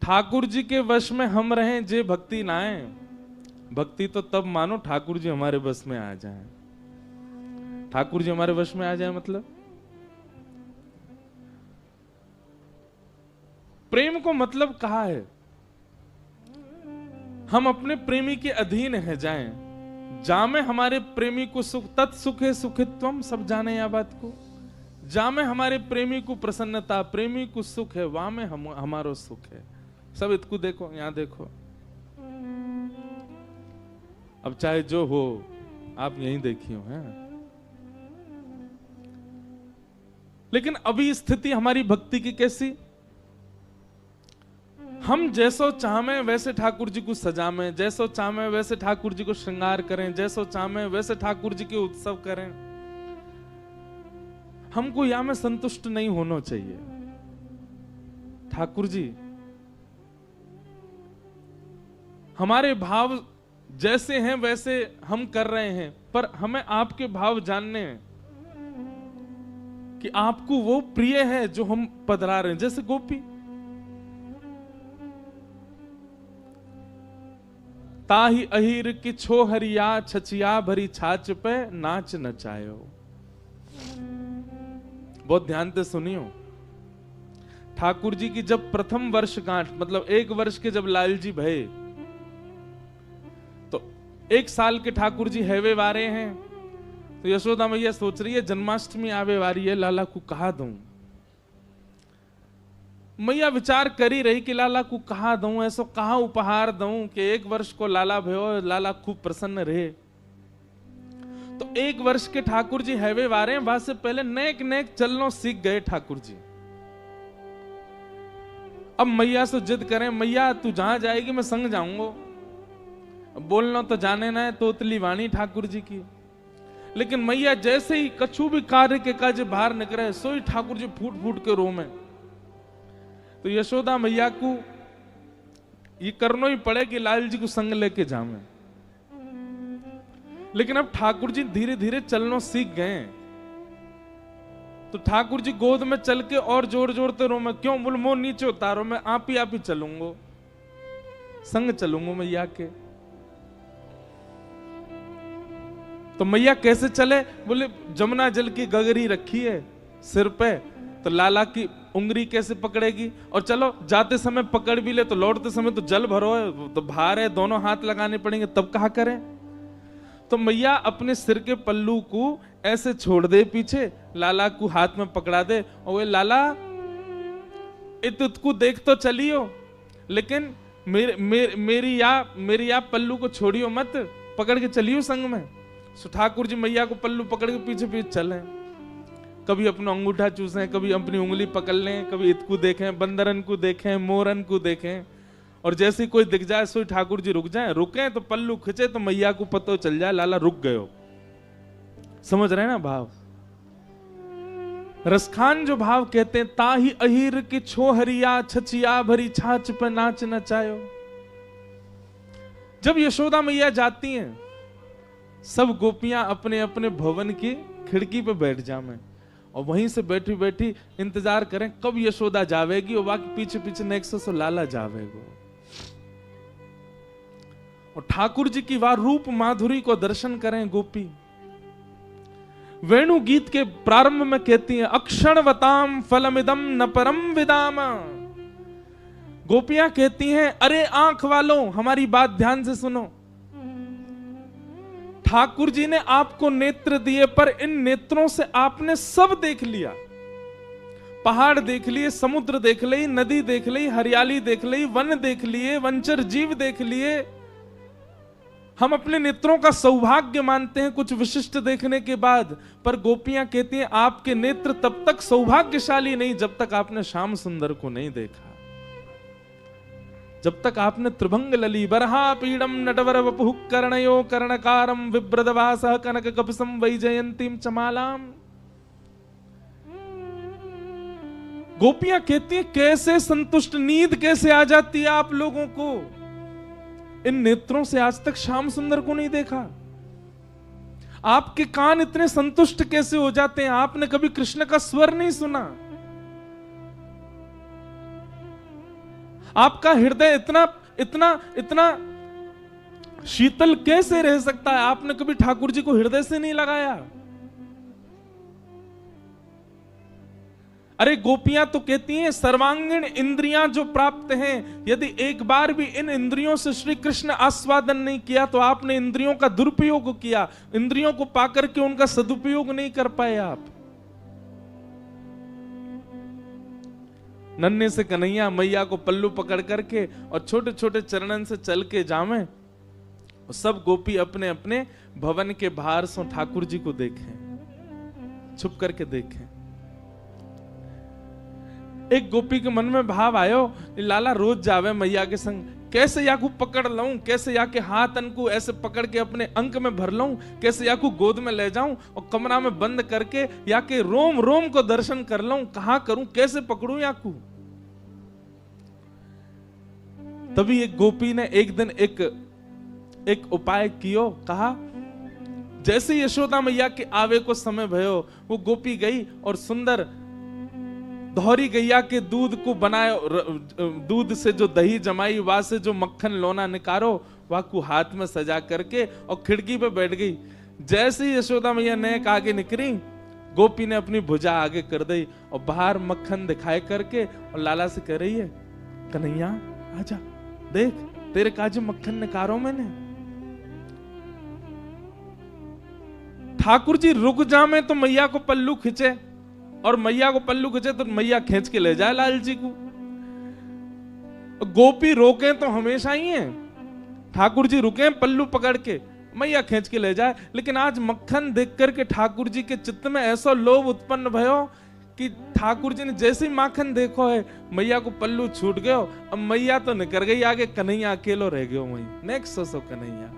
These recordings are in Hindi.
ठाकुर जी के वश में हम रहें जे भक्ति ना आए। भक्ति तो तब मानो ठाकुर जी हमारे वश में आ जाए। ठाकुर जी हमारे वश में आ जाए मतलब प्रेम को मतलब कहा है हम अपने प्रेमी के अधीन है जाएं। जामे हमारे प्रेमी को सुख तत्सुखे सुखित्वम, सब जाने या बात को। जामे हमारे प्रेमी को प्रसन्नता, प्रेमी को सुख है, वहां में हमारो सुख है। सब इतको देखो, यहां देखो। अब चाहे जो हो आप यहीं देखियो हैं। लेकिन अभी स्थिति हमारी भक्ति की कैसी, हम जैसो चाहमें वैसे ठाकुर जी को सजामें, जैसो चाहमें वैसे ठाकुर जी को श्रृंगार करें, जैसो चाहमें वैसे ठाकुर जी के उत्सव करें। हमको या में संतुष्ट नहीं होना चाहिए। ठाकुर जी हमारे भाव जैसे हैं वैसे हम कर रहे हैं, पर हमें आपके भाव जानने हैं कि आपको वो प्रिय है जो हम पधरा रहे हैं। जैसे गोपी, ताही अहीर की छोहरिया छचिया भरी छाछ पे नाच नचायो। बहुत ध्यान से सुनियो। ठाकुर जी की जब प्रथम वर्षगांठ, मतलब 1 वर्ष के जब लाल जी भये, तो 1 साल के ठाकुर जी हैवे वारे हैं। तो यशोदा मैया सोच रही है जन्माष्टमी आवे वारी है, लाला को कहा दूं। मैया विचार करी रही कि लाला को कहा दूं, ऐसो कहा उपहार दूं कि 1 वर्ष को लाला भयो, लाला खूब प्रसन्न रहे। तो 1 वर्ष के ठाकुर जी हैवे वारे हैं, वहां से पहले नेक नेक चलनो सीख गए ठाकुर जी। अब मैया से जिद करें, मैया तू जहां जाएगी मैं संग जाऊंगा। बोलना तो जाने ना है, तोतली वाणी ठाकुर जी की। लेकिन मैया जैसे ही कछु भी कार्य के काज बाहर निकले, सोई ठाकुर जी फूट फूट के रोमे। तो यशोदा मैया को ये करना ही पड़े कि लाल जी को संग लेके जावे। लेकिन अब ठाकुर जी धीरे धीरे चलना सीख गए। तो ठाकुर जी गोद में चल के और जोर जोरते रो, मैं क्यों बोल मोह नीचे उतारो, मैं आप ही चलूंगा, संग चलूंगा मैया के। तो मैया कैसे चले, बोले जमुना जल की गगरी रखी है सिर पे, तो लाला की उंगली कैसे पकड़ेगी। और चलो जाते समय पकड़ भी ले तो लौटते समय तो जल भरो है, तो भार है, दोनों हाथ लगाने पड़ेंगे, तब कहा करें। तो मैया अपने सिर के पल्लू को ऐसे छोड़ दे पीछे, लाला को हाथ में पकड़ा दे, और वे लाला इतको देख तो चलियो, लेकिन मेरी या पल्लू को छोड़ियो मत, पकड़ के चलियो संग में। सो ठाकुर जी मैया को पल्लू पकड़ के पीछे पीछे चले। कभी अपना अंगूठा चूसें, कभी अपनी उंगली पकड़ लें, कभी इतको देखें, बंदरन को देखें, मोरन को देखें। और जैसे कोई दिख जाए सोई ठाकुर जी रुक जाए, रुके तो पल्लू खिंचे तो मैया को पता चल जाए लाला रुक गयो। समझ रहे हैं ना भाव। रसखान जो भाव कहते हैं, ताही अहीर की छोहरिया छचिया भरी छाछ पे नाच नचायो। जब यशोदा मैया जाती हैं, सब गोपियां अपने अपने भवन की खिड़की पे बैठ जामें, और वहीं से बैठी बैठी इंतजार करें कब यशोदा जावेगी, और बाकी पीछे पीछे नेक्सस से लाला जावेगो। और ठाकुर जी की वह रूप माधुरी को दर्शन करें गोपी। वेणु गीत के प्रारंभ में कहती हैं, अक्षणवताम फलमिदम न परम विदाम। गोपियां कहती हैं, अरे आंख वालों हमारी बात ध्यान से सुनो। ठाकुर जी ने आपको नेत्र दिए, पर इन नेत्रों से आपने सब देख लिया। पहाड़ देख लिए, समुद्र देख ली, नदी देख ली, हरियाली देख ली, वन देख लिए, वंचर जीव देख लिए। हम अपने नेत्रों का सौभाग्य मानते हैं कुछ विशिष्ट देखने के बाद, पर गोपियां कहती हैं आपके नेत्र तब तक सौभाग्यशाली नहीं जब तक आपने श्याम सुंदर को नहीं देखा, जब तक आपने त्रिभंग लली बरहा पीड़म नटवर वपुः कर्णयो कर्णकारम विभ्रदवासः कनक कपिसं वैजयंतीम चमालाम। गोपियां कहती हैं कैसे संतुष्ट, नींद कैसे आ जाती है आप लोगों को। इन नेत्रों से आज तक श्याम सुंदर को नहीं देखा। आपके कान इतने संतुष्ट कैसे हो जाते हैं, आपने कभी कृष्ण का स्वर नहीं सुना। आपका हृदय इतना इतना इतना शीतल कैसे रह सकता है? आपने कभी ठाकुर जी को हृदय से नहीं लगाया? अरे गोपियां तो कहती हैं सर्वांगीण इंद्रियां जो प्राप्त हैं, यदि एक बार भी इन इंद्रियों से श्री कृष्ण आस्वादन नहीं किया तो आपने इंद्रियों का दुरुपयोग किया, इंद्रियों को पाकर के उनका सदुपयोग नहीं कर पाए आप। नन्हे से कन्हैया मैया को पल्लू पकड़ करके और छोटे छोटे चरणन से चल के जावे, सब गोपी अपने अपने भवन के बाहर से ठाकुर जी को देखें, छुप करके देखें। एक गोपी के मन में भाव आयो, लाला रोज जावे मैया के संग, कैसे याकू पकड़ लाऊं, कैसे याके हाथ अनकू ऐसे पकड़ के अपने अंक में भर लाऊं, कैसे याकू गोद में ले जाऊं और कमरा में बंद करके याके रोम रोम को दर्शन कर लाऊं, कहां करूं, कैसे पकड़ूं याकू। तभी एक गोपी ने एक दिन एक उपाय कियो, कहा जैसे यशोदा मैया के आवे को समय भयो, वो गोपी गई और सुंदर दोहरी गैया के दूध को बनाए, दूध से जो दही जमाई, वहां से जो मक्खन लोना निकारो, वह को हाथ में सजा करके और खिड़की पे बैठ गई। जैसे ही यशोदा मैया नेक आगे निकली, गोपी ने अपनी भुजा आगे कर दी और बाहर मक्खन दिखाए करके और लाला से कह रही है, कन्हैया आजा, देख तेरे काज मक्खन निकारो मैंने। ठाकुर जी रुक जामे तो मैया को पल्लू खींचे, और मैया को पल्लू खींचे तो मैया खींच के ले जाए लाल जी को। गोपी रोके तो हमेशा ही है, ठाकुर जी रुके पल्लू पकड़ के, मैया खींच के ले जाए। लेकिन आज मक्खन देख करके ठाकुर जी के चित्त में ऐसा लोभ उत्पन्न भयो कि ठाकुर जी ने जैसे ही माखन देखो है, मैया को पल्लू छूट गयो, अब मैया तो निकल गई आगे, कन्हैया अकेलो रह गयो वहीं। नेक्स्ट सोचो कन्हैया।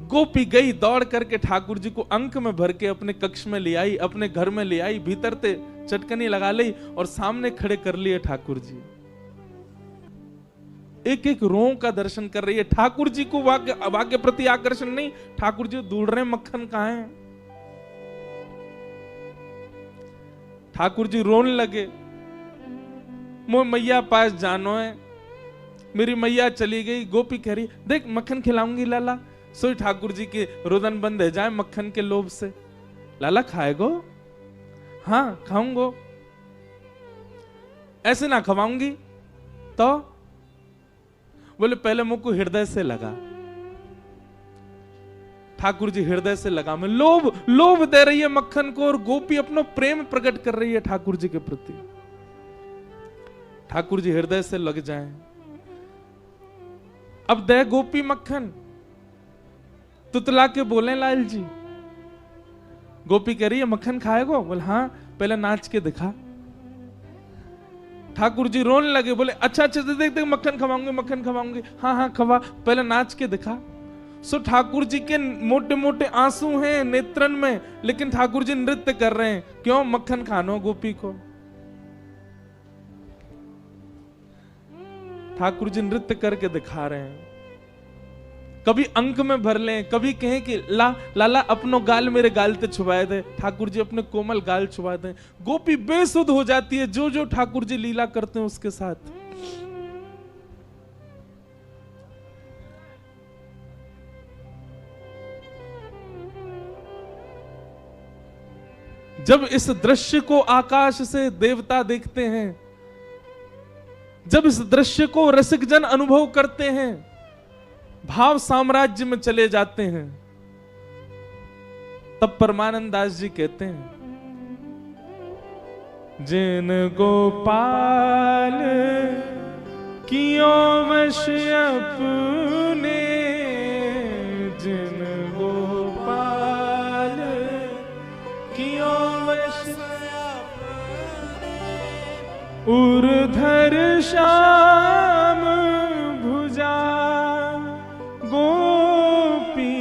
गोपी गई दौड़ करके ठाकुर जी को अंक में भर के अपने कक्ष में ले आई, अपने घर में ले आई, भीतर ते चटकनी लगा ली और सामने खड़े कर लिए ठाकुर जी। एक एक रों का दर्शन कर रही है। ठाकुर जी को वाक्य प्रति आकर्षण नहीं, ठाकुर जी ढूंढ रहे मक्खन कहां है। ठाकुर जी रोने लगे, मोह मैया पास जानो है, मेरी मैया चली गई। गोपी कह रही देख मक्खन खिलाऊंगी लाला। सोई ठाकुर जी के रुदन बंद है जाए मक्खन के लोभ से। लाला खाएगो? हाँ खाऊंगो। ऐसे ना खवाऊंगी तो? बोले पहले मुझको हृदय से लगा। ठाकुर जी हृदय से लगा में लोभ दे रही है मक्खन को, और गोपी अपना प्रेम प्रकट कर रही है ठाकुर जी के प्रति। ठाकुर जी हृदय से लग जाएं। अब दे गोपी मक्खन, तुतला के बोले लाल जी। गोपी कह रही है मक्खन खाएगो? बोले हाँ, पहले नाच के दिखा। ठाकुर जी रोने लगे, बोले अच्छा अच्छा देख देख मक्खन खवाऊंगी, मक्खन खवाऊंगी। हाँ हाँ खवा, पहले नाच के दिखा। सो ठाकुर जी के मोटे मोटे आंसू हैं नेत्रन में, लेकिन ठाकुर जी नृत्य कर रहे हैं। क्यों? मक्खन खानो गोपी को। ठाकुर जी नृत्य करके दिखा रहे हैं। कभी अंक में भर लें, कभी कहें कि लाला अपनो गाल मेरे गाल ते छुपाए दे, ठाकुर जी अपने कोमल गाल छुपा दें। गोपी बेसुध हो जाती है जो जो ठाकुर जी लीला करते हैं उसके साथ। जब इस दृश्य को आकाश से देवता देखते हैं, जब इस दृश्य को रसिकजन अनुभव करते हैं, भाव साम्राज्य में चले जाते हैं, तब परमानंद दास जी कहते हैं, जिन गोपाल कियो वश अपने, जिन गोपाल कियो वश उर्धर श्याम भुजा गोपी,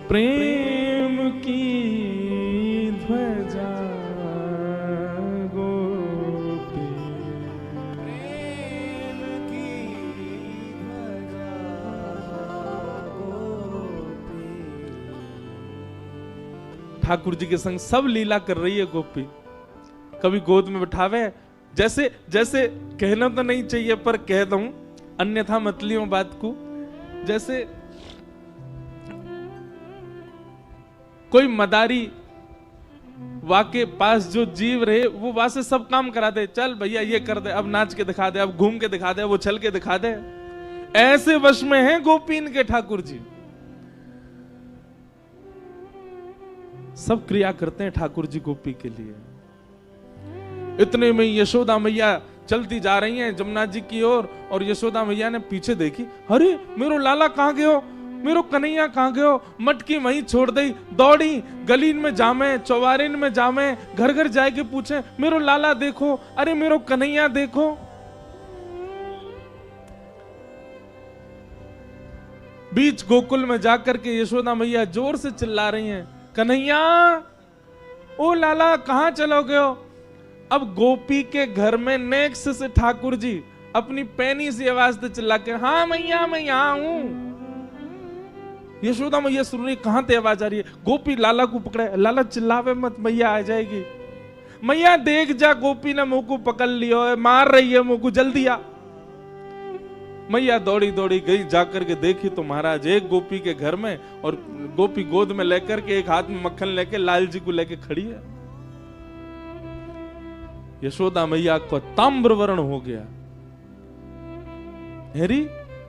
प्रेम की ध्वजा गोपी, प्रेम की ध्वजा ठाकुर जी के संग सब लीला कर रही है गोपी। कभी गोद में बिठावे, जैसे जैसे कहना तो नहीं चाहिए पर कह दूं, अन्यथा मत लियो बात को। जैसे कोई मदारी वाके पास जो जीव रहे, वो वहां से सब काम करा दे, चल भैया ये कर दे, अब नाच के दिखा दे, अब घूम के दिखा दे, वो चल के दिखा दे। ऐसे वश में हैं गोपीन के ठाकुर जी। सब क्रिया करते हैं ठाकुर जी गोपी के लिए। इतने में यशोदा मैया चलती जा रही हैं जमुना जी की ओर, और यशोदा मैया ने पीछे देखी, अरे मेरो लाला कहां गयो, मेरो कन्हैया कहां गयो। मटकी वहीं छोड़ दी, दौड़ी गलीन में जामे, चौबारिन में जामे, घर घर जाके पूछे, मेरो लाला देखो, अरे मेरो कन्हैया देखो। बीच गोकुल में जाकर के यशोदा मैया जोर से चिल्ला रही हैं, कन्हैया ओ लाला कहां चलो गयो। अब गोपी के घर में नेक्स्ट से ठाकुर जी अपनी पैनी सी आवाज से चिल्ला के, हाँ मैया मैं यहां हूं। यशोदा मैया सुन रही, कहां ते आवाज आ रही है। गोपी लाला को पकड़े, लाला चिल्लावे मत, मैया आ जाएगी। मैया देख जा, गोपी ने मुंह को पकड़ लियो है, मार रही है मुंह को, जल्दी आ। मैया दौड़ी दौड़ी गई, जाकर के देखी तो महाराज एक गोपी के घर में, और गोपी गोद में लेकर के, एक हाथ में मक्खन लेके लाल जी को लेके खड़ी है। यशोदा मैया को ताम्रवर्ण हो गया। हेरी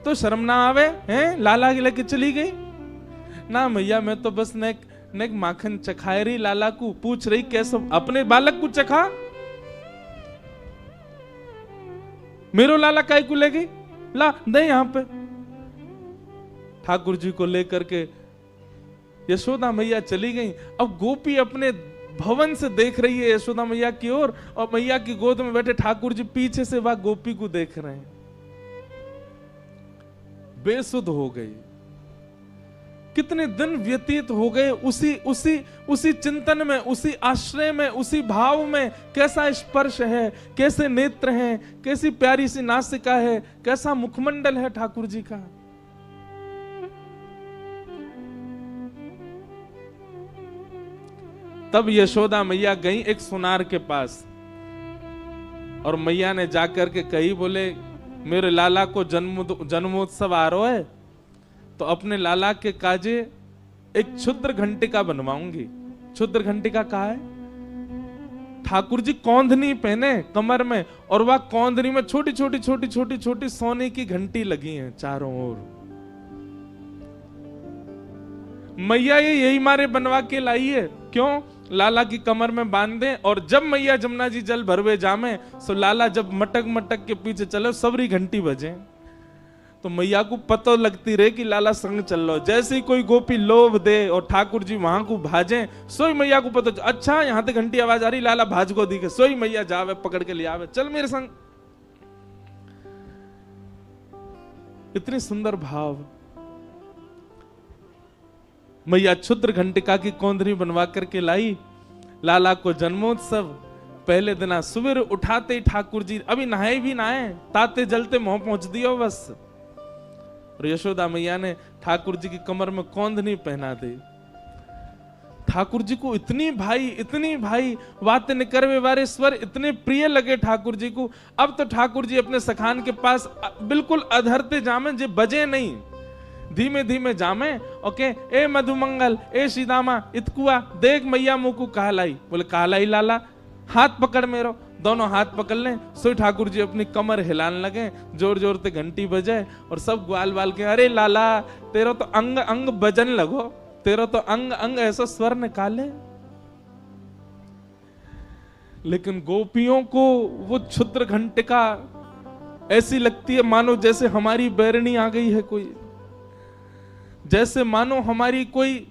तो शर्म ना आवे हैं, लाला लेके चली गई ना। मैया मैं तो बस नेक माखन चखाए रही, लाला को पूछ रही कैसे अपने बालक को चखा, मेरो लाला काय को ले गई, ला दे यहां पे। ठाकुर जी को लेकर के यशोदा मैया चली गई। अब गोपी अपने भवन से देख रही है यशोदा मैया की ओर, और मैया की गोद में बैठे ठाकुर जी पीछे से वह गोपी को देख रहे हैं। बेसुध हो गई। कितने दिन व्यतीत हो गए उसी चिंतन में, उसी आश्रय में, उसी भाव में। कैसा स्पर्श है, कैसे नेत्र हैं, कैसी प्यारी सी नासिका है, कैसा मुखमंडल है ठाकुर जी का। तब यशोदा मैया गई एक सुनार के पास, और मैया ने जाकर के कही, बोले मेरे लाला को जन्मोत्सव आ रहा है, तो अपने लाला के काजे एक क्षुद्र घंटिका बनवाऊंगी। क्षुद्र घंटिका कहा है, ठाकुर जी कौंधनी पहने कमर में, और वह कौंधनी में छोटी छोटी छोटी छोटी छोटी सोने की घंटी लगी हैं चारों ओर। मैया ये यही मारे बनवा के लाई है, क्यों, लाला की कमर में बांध दे, और जब मैया जमुना जी जल भरवे जामे, सो लाला जब मटक मटक के पीछे चले, सबरी घंटी बजे, तो मैया को पता लगती रहे कि लाला संग चल लो। जैसे ही कोई गोपी लोभ दे और ठाकुर जी वहां को भाजे, सोई मैया को पता, अच्छा यहां तक घंटी आवाज आ रही, लाला भाज को दिखे, सोई मैया जावे पकड़ के ले आवे, चल मेरे संग। इतनी सुंदर भाव। मैया क्षुद्र घंटिका की कौंधनी बनवा करके लाई। लाला को जन्मोत्सव पहले दिन सुबह उठाते ही ठाकुर जी अभी नहाए भी नहाए, ताते जलते मुंह पहुंच दियो बस। और यशोदा मैया ने ठाकुर जी की कमर में कौंधनी पहना दी। ठाकुर जी को इतनी भाई बातें निकरवे वारे स्वर इतने प्रिय लगे ठाकुर जी को। अब तो ठाकुर जी अपने सखान के पास बिल्कुल अधरते जामे, जे बजे नहीं, धीमे धीमे जामे। ओके, ए मधुमंगल, ए सीदामा, इतकुआ देख मैया मुंह को कहलाई। बोले कहलाई लाला, हाथ पकड़ मेरो। दोनों हाथ पकड़ लें, सोई ठाकुर जी अपनी कमर हिलाने लगे, जोर जोर से घंटी बजे, और सब ग्वाल बाल के, अरे लाला तेरा तो अंग अंग बजन लगो, तेरा तो अंग अंग ऐसा स्वर निकाले। लेकिन गोपियों को वो क्षुद्र घंटिका ऐसी लगती है मानो जैसे हमारी बैरनी आ गई है कोई, जैसे मानो हमारी कोई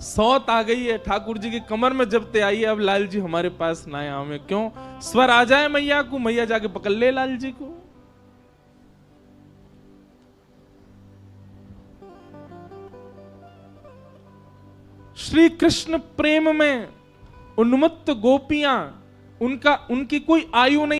सौत आ गई है। ठाकुर जी की कमर में जब ते आई है, अब लाल जी हमारे पास ना आए, हमें क्यों स्वर आ जाए मैया को, मैया जाके पकड़ ले लाल जी को। श्री कृष्ण प्रेम में उन्मत्त गोपियां, उनकी कोई आयु नहीं।